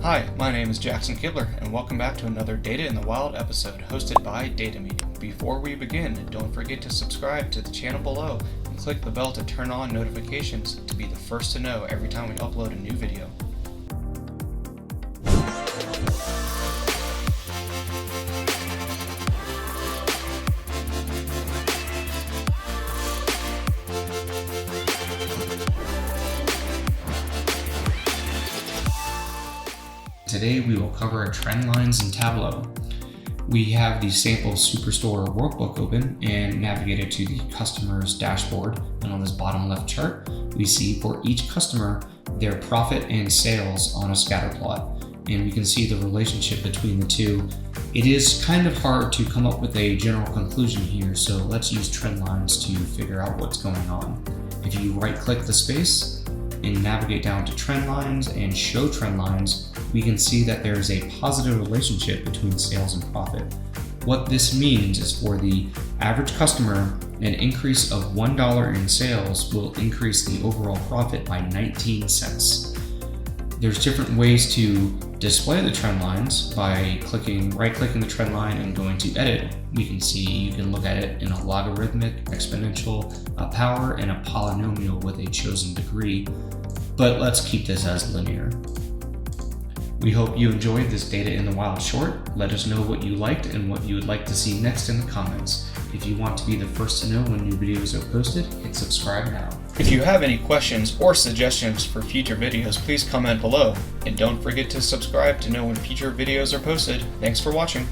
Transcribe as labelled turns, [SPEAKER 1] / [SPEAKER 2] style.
[SPEAKER 1] Hi, my name is Jackson Kibler, and welcome back to another Data in the Wild episode hosted by Data Meeting. Before we begin, don't forget to subscribe to the channel below and click the bell to turn on notifications to be the first to know every time we upload a new video. Today we will cover trend lines in Tableau. We have the sample Superstore workbook open and navigated to the customer's dashboard, and on this bottom left chart we see for each customer their profit and sales on a scatter plot, and we can see the relationship between the two. It is kind of hard to come up with a general conclusion here, so let's use trend lines to figure out what's going on. If you right click the space and navigate down to trend lines and show trend lines, we can see that there is a positive relationship between sales and profit. What this means is for the average customer, an increase of $1 in sales will increase the overall profit by 19 cents. There's different ways to display the trend lines. By right-clicking the trend line and going to edit, we can see you can look at it in a logarithmic, exponential, a power, and a polynomial with a chosen degree, but let's keep this as linear. We hope you enjoyed this Data in the Wild short. Let us know what you liked and what you would like to see next in the comments. If you want to be the first to know when new videos are posted, hit subscribe now. If you have any questions or suggestions for future videos, please comment below. And don't forget to subscribe to know when future videos are posted. Thanks for watching.